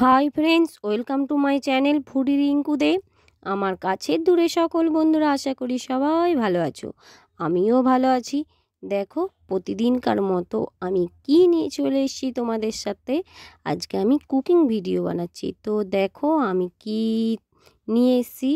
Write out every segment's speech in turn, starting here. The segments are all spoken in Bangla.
High friends, welcome to my channel foodie Rinku De. আমার কাছের দূরে সকল বন্ধুরা আশা করি সবাই ভালো আছো। আমিও ভালো আছি। দেখো, প্রতিদিনকার মতো আমি কি নিয়ে চলে এসেছি তোমাদের সাথে। আজকে আমি কুকিং ভিডিও বানাচ্ছি। তো দেখো আমি কি নিয়ে এসেছি।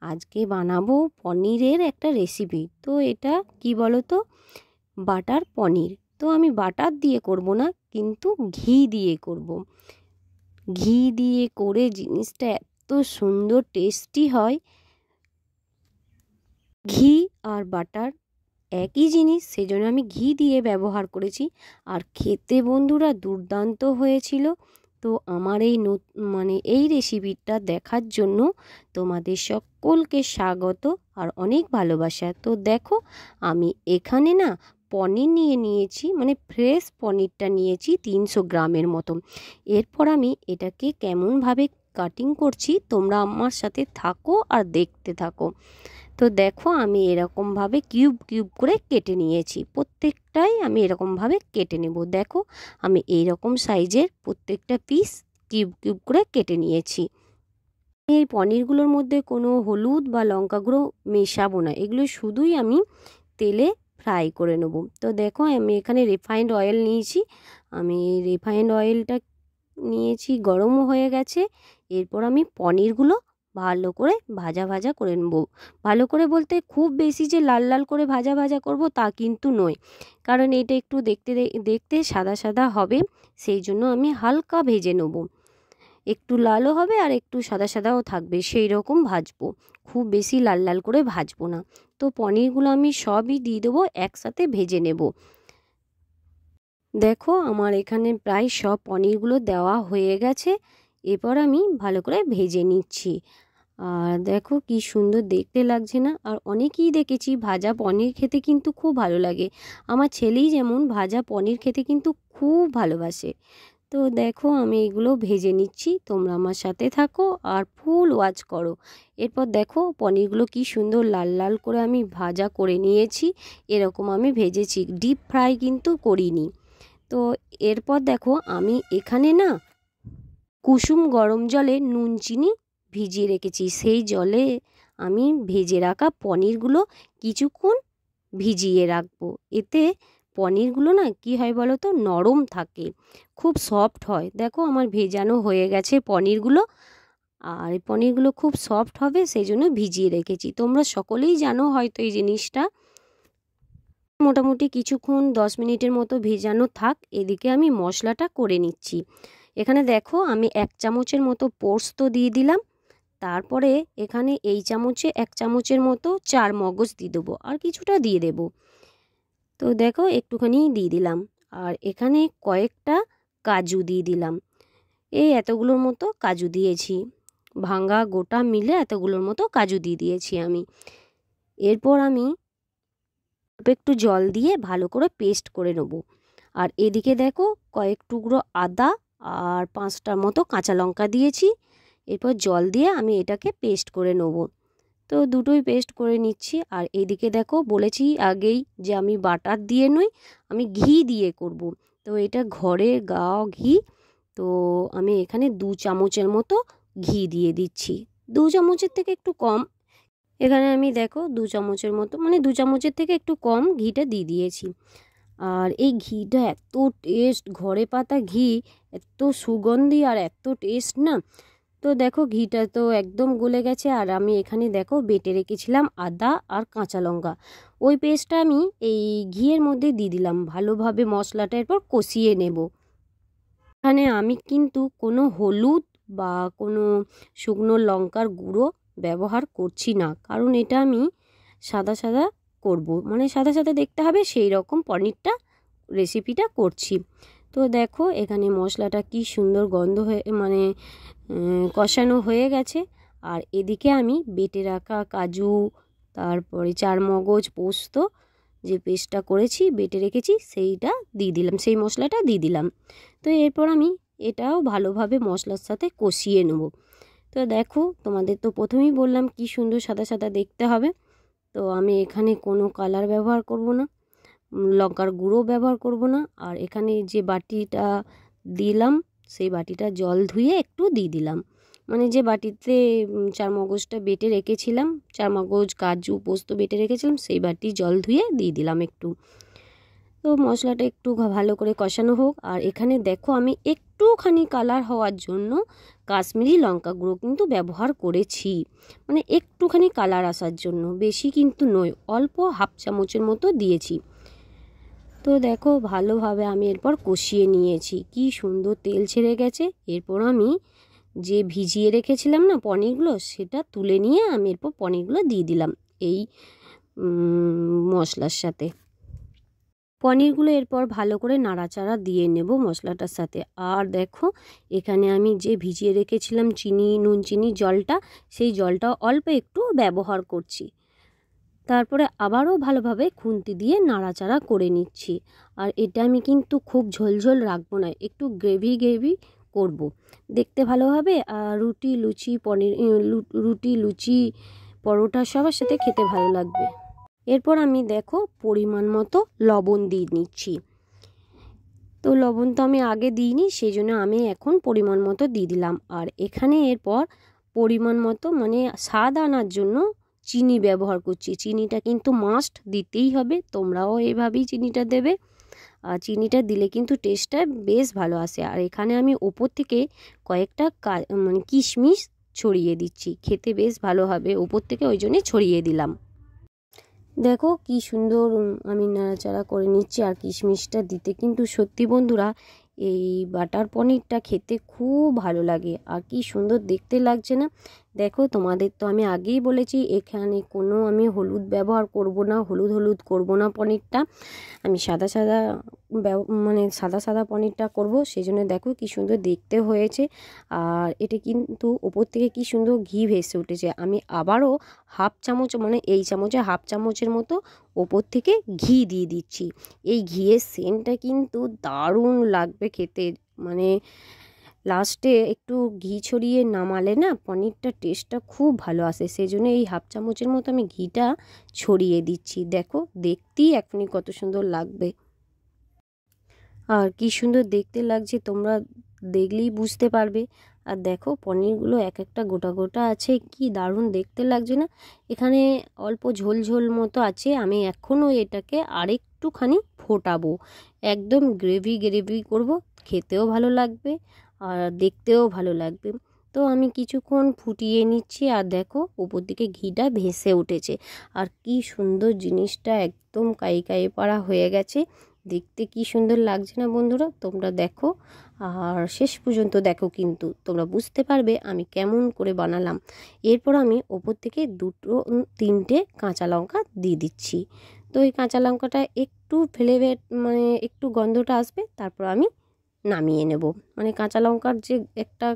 আজকে বানাবো পনিরের একটা রেসিপি। তো এটা কি বলো তো, বাটার পনির। তো আমি বাটার দিয়ে করব না, কিন্তু ঘি দিয়ে করব। ঘি দিয়ে করে জিনিসটা এত সুন্দর টেস্টি হয়। ঘি আর বাটার একই জিনিস, সেজন্য আমি ঘি দিয়ে ব্যবহার করেছি। আর খেতে বন্ধুরা দুর্দান্ত হয়েছিল। তো আমার এই রেসিপিটা দেখার জন্য তোমাদের সকলকে স্বাগত আর অনেক ভালোবাসা। তো দেখো, আমি এখানে না পনির নিয়েছি, মানে ফ্রেশ পনিরটা নিয়েছি 300 গ্রামের মতো। এরপর আমি এটাকে কেমনভাবে কাটিং করছি তোমরা আমার সাথে থাকো আর দেখতে থাকো। তো দেখো আমি এরকমভাবে কিউব কিউব করে কেটে নিয়েছি। প্রত্যেকটাই আমি এরকমভাবে কেটে নেব। দেখো আমি এইরকম সাইজের প্রত্যেকটা পিস কিউব কিউব করে কেটে নিয়েছি। এই পনিরগুলোর মধ্যে কোনো হলুদ বা লঙ্কা গুঁড়ো মেশাবো না, এগুলো শুধুই আমি তেলে ফ্রাই করে নেব। তো দেখো আমি এখানে রিফাইন্ড অয়েল নিয়েছি। আমি রিফাইন্ড অয়েলটা নিয়েছি, গরমও হয়ে গেছে। এরপর আমি পনিরগুলো ভালো করে ভাজা ভাজা করে নেব। ভালো করে বলতে খুব বেশি যে লাল লাল করে ভাজা ভাজা করব তা কিন্তু নয়, কারণ এটা একটু দেখতে দেখতে সাদা সাদা হবে, সেই জন্য আমি হালকা ভেজে নেব। একটু লালও হবে আর একটু সাদা সাদাও থাকবে, সেই রকম ভাজবো। খুব বেশি লাল লাল করে ভাজবো না। তো পনিরগুলো আমি সবই দিয়ে দেবো, একসাথে ভেজে নেব। দেখো আমার এখানে প্রায় সব পনিরগুলো দেওয়া হয়ে গেছে। এরপর আমি ভালো করে ভেজে নিচ্ছি। আর দেখো কি সুন্দর দেখতে লাগছে না। আর অনেকেই দেখেছি ভাজা পনির খেতে কিন্তু খুব ভালো লাগে। আমার ছেলেই যেমন ভাজা পনির খেতে কিন্তু খুব ভালোবাসে। তো দেখো আমি এগুলো ভেজে নিচ্ছি, তোমরা আমার সাথে থাকো আর ফুল ওয়াচ করো। এরপর দেখো পনিরগুলো কি সুন্দর লাল লাল করে আমি ভাজা করে নিয়েছি। এরকম আমি ভেজেছি, ডিপ ফ্রাই কিন্তু করিনি। তো এরপর দেখো আমি এখানে না কুসুম গরম জলে নুন চিনি ভিজিয়ে রেখেছি। সেই জলে আমি ভেজে রাখা পনিরগুলো কিছুক্ষণ ভিজিয়ে রাখবো। এতে পনিরগুলো না কি হয় বলো তো, নরম থাকে, খুব সফট হয়। দেখো আমার ভেজানো হয়ে গেছে পনিরগুলো। আর পনিরগুলো খুব সফট হবে, সেই জন্য ভিজিয়ে রেখেছি। তোমরা সকলেই জানো হয়তো এই জিনিসটা। মোটামুটি কিছুক্ষণ 10 মিনিটের মতো ভেজানো থাক। এদিকে আমি মশলাটা করে নিচ্ছি। এখানে দেখো আমি 1 চামচের মতো পোস্ত দিয়ে দিলাম। তারপরে এখানে এই চামচে 1 চামচের মতো চার মগজ দিয়ে দেবো, আর কিছুটা দিয়ে দেব। তো দেখো একটুখানি দিয়ে দিলাম। আর এখানে কয়েকটা কাজু দিয়ে দিলাম। এই এতগুলোর মতো কাজু দিয়েছি, ভাঙা গোটা মিলে এতগুলোর মতো কাজু দিয়ে দিয়েছি আমি। এরপর আমি একটু জল দিয়ে ভালো করে পেস্ট করে নেব। আর এদিকে দেখো কয়েক টুকরো আদা আর 5টার মতো কাঁচা লঙ্কা দিয়েছি। এরপর জল দিয়ে আমি এটাকে পেস্ট করে নেব। তো দুটোই পেস্ট করে নিচ্ছি। আর এদিকে দেখো বলেছি আগেই যে আমি বাটার দিয়ে নই, আমি ঘি দিয়ে করব। তো এটা ঘরের গাওয়া ঘি। তো আমি এখানে 2 চামচের মতো ঘি দিয়ে দিচ্ছি, 2 চামচের থেকে একটু কম। এখানে আমি দেখো 2 চামচের মতো, মানে 2 চামচের থেকে একটু কম ঘিটা দিয়ে দিয়েছি। আর এই ঘিটা এত টেস্ট, ঘরে পাতা ঘি, এত সুগন্ধি আর এত টেস্ট না। তো দেখো ঘিটা তো একদম গলে গেছে। আর আমি এখানে দেখো বেটে রেখেছিলাম আদা আর কাঁচা লঙ্কা, ওই পেস্টটা আমি এই ঘিয়ের মধ্যে দিয়ে দিলাম। ভালোভাবে মশলাটা এরপর কষিয়ে নেব। এখানে আমি কিন্তু কোনো হলুদ বা কোনো শুকনো লঙ্কার গুঁড়ো ব্যবহার করছি না, কারণ এটা আমি সাদা সাদা করব, মানে সাদা সাদা দেখতে হবে সেই রকম পনিরটা রেসিপিটা করছি। তো দেখো এখানে মশলাটা কি সুন্দর গন্ধ হয়ে মানে কষানো হয়ে গেছে। আর এদিকে আমি বেটে রাখা কাজু, তারপরে চারমগজ, পোস্ত যে পেস্টটা করেছি বেটে রেখেছি সেইটা দিয়ে দিলাম, সেই মশলাটা দিয়ে দিলাম। তো এরপর আমি এটাও ভালোভাবে মশলার সাথে কষিয়ে নেব। তো দেখো তোমাদের তো প্রথমেই বললাম কি সুন্দর সাদা সাদা দেখতে হবে। তো আমি এখানে কোনো কালার ব্যবহার করব না, লঙ্কার গুঁড়ো ব্যবহার করব না। আর এখানে যে বাটিটা দিলাম সেই বাটিটা জল ধুয়ে একটু দিয়ে দিলাম, মানে যে বাটিতে চারমগজটা বেটে রেখেছিলাম, চারমগজ কাজু পোস্ত বেটে রেখেছিলাম, সেই বাটি জল ধুয়ে দিয়ে দিলাম একটু। তো মশলাটা একটু ভালো করে কষানো হোক। আর এখানে দেখো আমি একটুখানি কালার হওয়ার জন্য কাশ্মীরি লঙ্কা গুঁড়ো কিন্তু ব্যবহার করেছি, মানে একটুখানি কালার আসার জন্য, বেশি কিন্তু নয়, অল্প হাফ চামচের মতো দিয়েছি। তো দেখো ভালোভাবে আমি এরপর কষিয়ে নিয়েছি, কি সুন্দর তেল ছেড়ে গেছে। এরপর আমি যে ভিজিয়ে রেখেছিলাম না পনিরগুলো, সেটা তুলে নিয়ে আমি এরপর পনিরগুলো দিয়ে দিলাম এই মশলার সাথে। পনিরগুলো এরপর ভালো করে নাড়াচাড়া দিয়ে নেব মশলাটার সাথে। আর দেখো এখানে আমি যে ভিজিয়ে রেখেছিলাম নুন চিনি জলটা, সেই জলটা অল্প একটু ব্যবহার করছি। তারপরে আবারও ভালোভাবে খুন্তি দিয়ে নাড়াচাড়া করে নিচ্ছি। আর এটা আমি কিন্তু খুব ঝোলঝোল রাখবো না, একটু গ্রেভি গ্রেভি করব, দেখতে ভালো হবে। আর রুটি লুচি পরোটা সবার সাথে খেতে ভালো লাগবে। এরপর আমি দেখো পরিমাণ মতো লবণ দিয়ে নিচ্ছি। তো লবণ তো আমি আগে দিইনি, সেই জন্য আমি এখন পরিমাণ মতো দিয়ে দিলাম। আর এখানে এরপর পরিমাণ মতো মানে স্বাদ আনার জন্য চিনি ব্যবহার করছি। চিনিটা কিন্তু মাস্ট দিতেই হবে, তোমরাও এভাবেই চিনিটা দেবে। আর চিনিটা দিলে কিন্তু টেস্টটা বেশ ভালো আসে। আর এখানে আমি ওপর থেকে কয়েকটা মানে কিশমিশ ছড়িয়ে দিচ্ছি, খেতে বেশ ভালো হবে ওপর থেকে, ওই জন্যে ছড়িয়ে দিলাম। দেখো কি সুন্দর আমি নাড়াচাড়া করে নিচ্ছি। আর কিশমিশটা দিতে কিন্তু সত্যি বন্ধুরা এই বাটার পনিরটা খেতে খুব ভালো লাগে। আর কি সুন্দর দেখতে লাগছে না, দেখো তোমাদের তো আমি আগেই বলেছি এখানে কোনো আমি হলুদ ব্যবহার করব না, হলুদ করব না পনিরটা, আমি সাদা সাদা পনিরটা করব, সেই জন্য দেখো কি সুন্দর দেখতে হয়েছে। আর এটা কিন্তু ওপর থেকে কি সুন্দর ঘি ভেসে উঠেছে। আমি আবারও হাফ চামচ, মানে এই চামচে হাফ চামচের মতো ওপর থেকে ঘি দিয়ে দিচ্ছি। এই ঘিয়ের সেন্টটা কিন্তু দারুণ লাগবে খেতে, মানে লাস্টে একটু ঘি ছড়িয়ে নামালে না পনিরটা টেস্টটা খুব ভালো আসে, সেই জন্য এই হাফ চামচের মতো আমি ঘিটা ছড়িয়ে দিচ্ছি। দেখো দেখতেই এখনই কত সুন্দর লাগবে। আর কি সুন্দর দেখতে লাগছে তোমরা দেখলেই বুঝতে পারবে। আর দেখো পনিরগুলো এক একটা গোটা গোটা আছে, কি দারুণ দেখতে লাগছে না। এখানে অল্প ঝোল ঝোল মতো আছে, আমি এখনও এটাকে আরেকটুখানি ফোটাবো, একদম গ্রেভি গ্রেভি করব, খেতেও ভালো লাগবে আর দেখতেও ভালো লাগবে। তো আমি কিছুক্ষণ ফুটিয়ে নিচ্ছি। আর দেখো উপর দিকে ঘিটা ভেসে উঠেছে, আর কি সুন্দর জিনিসটা একদম কাই পাড়া হয়ে গেছে, দেখতে কি সুন্দর লাগছে না বন্ধুরা, তোমরা দেখো আর শেষ পর্যন্ত দেখো, কিন্তু তোমরা বুঝতে পারবে আমি কেমন করে বানালাম। এরপর আমি ওপর থেকে তিনটে কাঁচা লঙ্কা দিয়ে দিচ্ছি। তো এই কাঁচা লঙ্কাটা একটু ফ্লেভার, মানে একটু গন্ধটা আসবে, তারপর আমি নামিয়ে নেব। মানে কাঁচা লঙ্কার যে একটা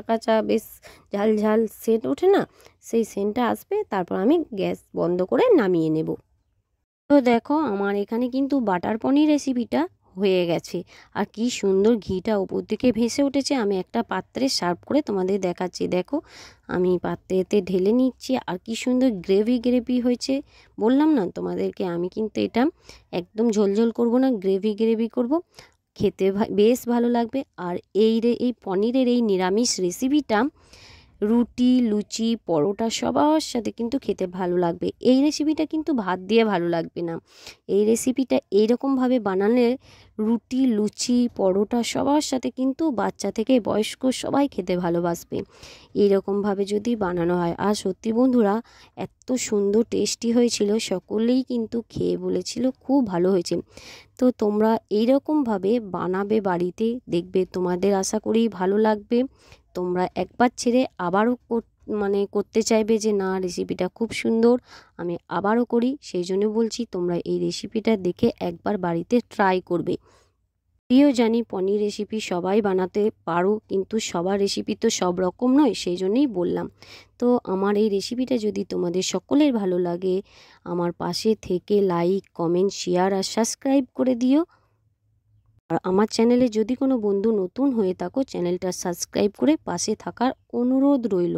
কাঁচা বেশ ঝাল ঝাল সেন্ট ওঠে না, সেই সেন্টটা আসবে, তারপর আমি গ্যাস বন্ধ করে নামিয়ে নেব। তো দেখো আমার এখানে কিন্তু বাটার পনির রেসিপিটা হয়ে গেছে। আর কি সুন্দর ঘিটা ওপর দিকে ভেসে উঠেছে। আমি একটা পাত্রে সার্ভ করে তোমাদের দেখাচ্ছি। দেখো আমি পাত্রেতে ঢেলে নিচ্ছি, আর কি সুন্দর গ্রেভি গ্রেভি হয়েছে। বললাম না তোমাদেরকে আমি কিন্তু এটা একদম ঝোলঝোল করব না, গ্রেভি গ্রেভি করব, খেতে বেশ ভালো লাগবে। আর এই পনিরের এই নিরামিষ রেসিপিটা রুটি লুচি পরোটা সবার সাথে কিন্তু খেতে ভালো লাগবে। এই রেসিপিটা কিন্তু ভাত দিয়ে ভালো লাগবে না, এই রেসিপিটা এইরকমভাবে বানালে রুটি লুচি পরোটা সবার সাথে কিন্তু বাচ্চা থেকে বয়স্ক সবাই খেতে ভালোবাসবে, এইরকমভাবে যদি বানানো হয়। আর সত্যি বন্ধুরা এত সুন্দর টেস্টি হয়েছিল, সকলেই কিন্তু খেয়ে বলেছিল খুব ভালো হয়েছে। তো তোমরা এইরকমভাবে বানাবে বাড়িতে, দেখবে তোমাদের আশা করি ভালো লাগবে। তোমরা একবার ছেড়ে আবারও করতে চাইবে যে না রেসিপিটা খুব সুন্দর, আমি আবারও করি। সেই জন্য বলছি তোমরা এই রেসিপিটা দেখে একবার বাড়িতে ট্রাই করবে। যদিও জানি পনির রেসিপি সবাই বানাতে পারো, কিন্তু সবার রেসিপি তো সব রকম নয়, সেই জন্যই বললাম। তো আমার এই রেসিপিটা যদি তোমাদের সকলের ভালো লাগে, আমার পাশে থেকে লাইক কমেন্ট শেয়ার আর সাবস্ক্রাইব করে দিও। আর আমার চ্যানেলে যদি কোনো বন্ধু নতুন হয়ে থাকো, চ্যানেলটা সাবস্ক্রাইব করে পাশে থাকার অনুরোধ রইল।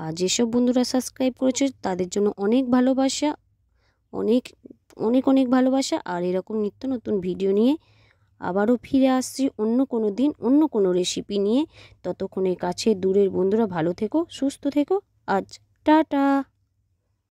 আর যেসব বন্ধুরা সাবস্ক্রাইব করেছে তাদের জন্য অনেক ভালোবাসা, অনেক অনেক অনেক ভালোবাসা। আর এরকম নিত্য নতুন ভিডিও নিয়ে আবারও ফিরে আসছি অন্য কোনো দিন অন্য কোনো রেসিপি নিয়ে। ততক্ষণে কাছে দূরের বন্ধুরা ভালো থেকো, সুস্থ থেকো। আজ টাটা।